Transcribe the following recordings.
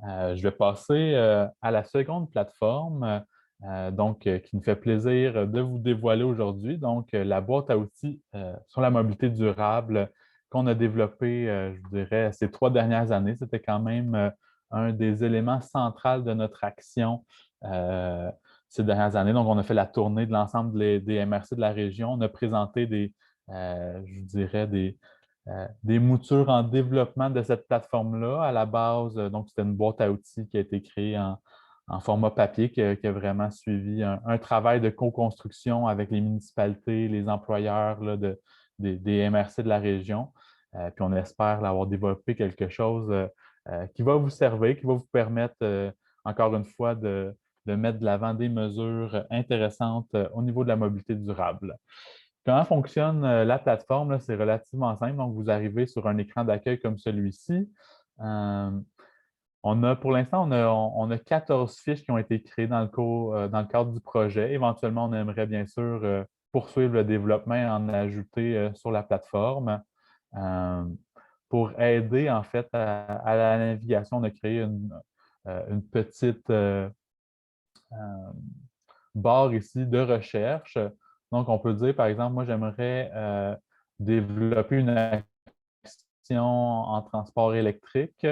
Je vais passer à la seconde plateforme, qui nous fait plaisir de vous dévoiler aujourd'hui. Donc, la boîte à outils sur la mobilité durable qu'on a développée, je vous dirais, ces 3 dernières années. C'était quand même un des éléments centraux de notre action euh, ces dernières années. Donc, on a fait la tournée de l'ensemble des MRC de la région. On a présenté je vous dirais, des moutures en développement de cette plateforme-là. À la base, donc c'était une boîte à outils qui a été créée en format papier, qui a vraiment suivi un travail de co-construction avec les municipalités, les employeurs là, des MRC de la région. Puis on espère avoir développé quelque chose qui va vous servir, qui va vous permettre, encore une fois, de mettre de l'avant des mesures intéressantes au niveau de la mobilité durable. Comment fonctionne la plateforme? Là, c'est relativement simple. Donc, vous arrivez sur un écran d'accueil comme celui-ci. Euh, pour l'instant, on a 14 fiches qui ont été créées dans le cadre du projet. Éventuellement, on aimerait bien sûr poursuivre le développement et en ajouter sur la plateforme. Euh, pour aider en fait à la navigation, on a créé une petite euh, barre ici de recherche. Donc, on peut dire, par exemple, moi, j'aimerais développer une action en transport électrique.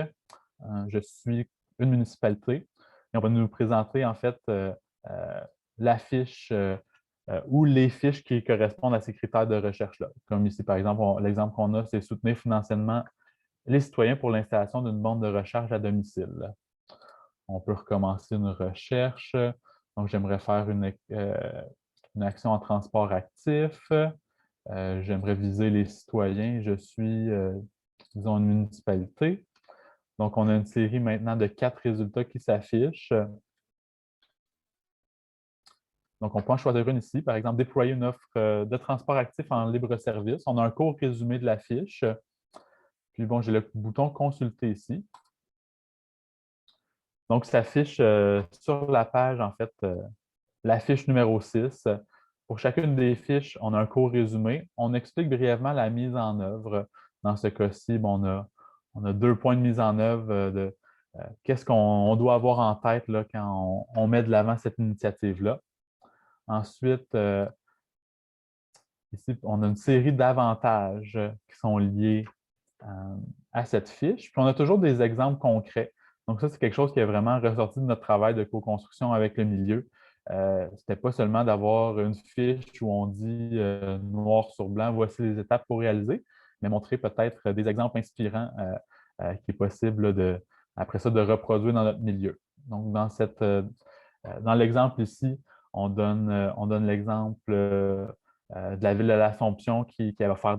Je suis une municipalité et on va nous présenter, en fait, euh, la fiche ou les fiches qui correspondent à ces critères de recherche-là. Comme ici, par exemple, l'exemple qu'on a, c'est soutenir financièrement les citoyens pour l'installation d'une borne de recharge à domicile. On peut recommencer une recherche. Donc, j'aimerais faire une action en transport actif. J'aimerais viser les citoyens. Je suis, disons, une municipalité. Donc, on a une série maintenant de 4 résultats qui s'affichent. Donc, on peut en choisir une ici. Par exemple, déployer une offre de transport actif en libre service. On a un court résumé de la fiche. Puis, bon, j'ai le bouton Consulter ici. Donc, ça s'affiche sur la page, en fait, la fiche numéro 6. Pour chacune des fiches, on a un court résumé. On explique brièvement la mise en œuvre. Dans ce cas-ci, bon, on a 2 points de mise en œuvre qu'est-ce qu'on doit avoir en tête là, quand on met de l'avant cette initiative-là. Ensuite, ici, on a une série d'avantages qui sont liés à cette fiche. Puis on a toujours des exemples concrets. Donc, ça, c'est quelque chose qui est vraiment ressorti de notre travail de co-construction avec le milieu. Ce n'était pas seulement d'avoir une fiche où on dit noir sur blanc, voici les étapes pour réaliser, mais montrer peut-être des exemples inspirants qui est possible là, après ça de reproduire dans notre milieu. Donc, dans l'exemple ici, on donne l'exemple de la ville de l'Assomption qui va faire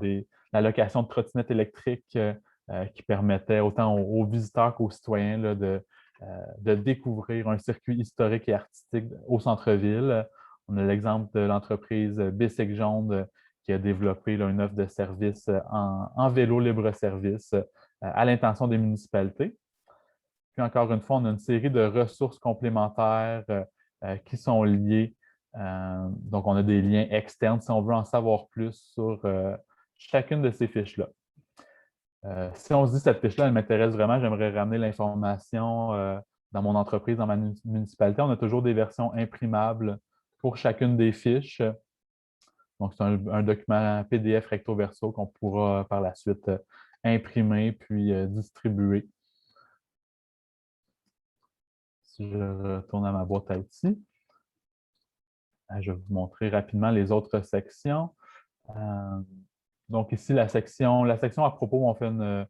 la location de trottinettes électriques qui permettait autant aux visiteurs qu'aux citoyens là, de découvrir un circuit historique et artistique au centre-ville. On a l'exemple de l'entreprise Bicycle Jaune qui a développé là, une offre de service en vélo libre-service à l'intention des municipalités. Puis encore une fois, on a une série de ressources complémentaires qui sont liées. Donc, on a des liens externes si on veut en savoir plus sur chacune de ces fiches-là. Si on se dit cette fiche-là, elle m'intéresse vraiment, j'aimerais ramener l'information dans mon entreprise, dans ma municipalité. On a toujours des versions imprimables pour chacune des fiches. Donc, c'est un document PDF recto verso qu'on pourra par la suite imprimer puis distribuer. Si je retourne à ma boîte à outils, je vais vous montrer rapidement les autres sections. Euh, donc ici, la section à propos, on fait une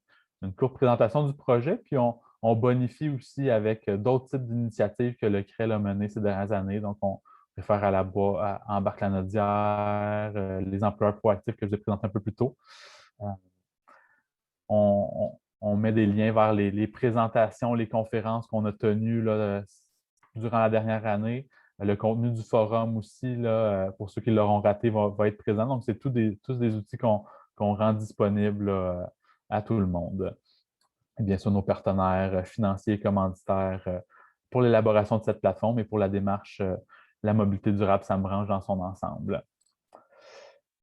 courte présentation du projet, puis on bonifie aussi avec d'autres types d'initiatives que le CREL a menées ces dernières années. Donc, on réfère à Embarque la Nodière, les employeurs proactifs que je vous ai présentés un peu plus tôt. Euh, on met des liens vers les présentations, les conférences qu'on a tenues là, durant la dernière année. Le contenu du forum aussi, là, pour ceux qui l'auront raté, va être présent. Donc, c'est tous des outils qu'on rend disponibles là, à tout le monde. Et bien sûr, nos partenaires financiers et commanditaires pour l'élaboration de cette plateforme et pour la démarche La mobilité durable, ça me branche dans son ensemble.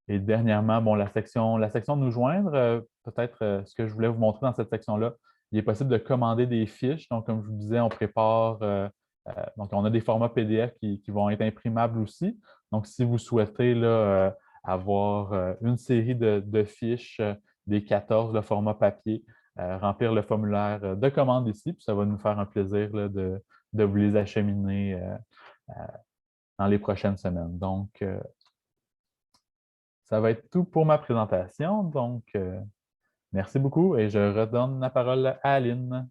Et dernièrement, bon, la section nous joindre, peut-être ce que je voulais vous montrer dans cette section-là, il est possible de commander des fiches. Donc, comme je vous disais, on prépare, donc on a des formats PDF qui vont être imprimables aussi. Donc, si vous souhaitez là, avoir une série de fiches des 14, le format papier, remplir le formulaire de commande ici, puis ça va nous faire un plaisir là, de vous les acheminer dans les prochaines semaines. Donc, ça va être tout pour ma présentation. Donc, merci beaucoup et je redonne la parole à Aline.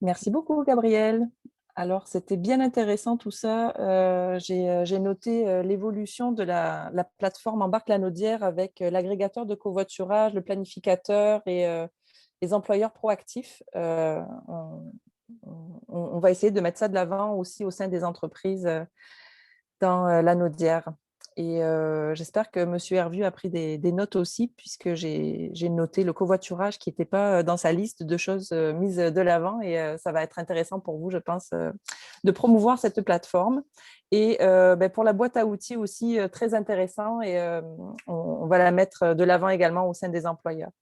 Merci beaucoup, Gabriel. Alors, c'était bien intéressant tout ça. J'ai noté l'évolution de la plateforme Embarque-Lanaudière avec l'agrégateur de covoiturage, le planificateur et les employeurs proactifs. On va essayer de mettre ça de l'avant aussi au sein des entreprises dans Lanaudière. Et j'espère que M. Hervieux a pris des notes aussi, puisque j'ai noté le covoiturage qui n'était pas dans sa liste de choses mises de l'avant. Et ça va être intéressant pour vous, je pense, de promouvoir cette plateforme. Et pour la boîte à outils aussi, très intéressant. Et on va la mettre de l'avant également au sein des employeurs.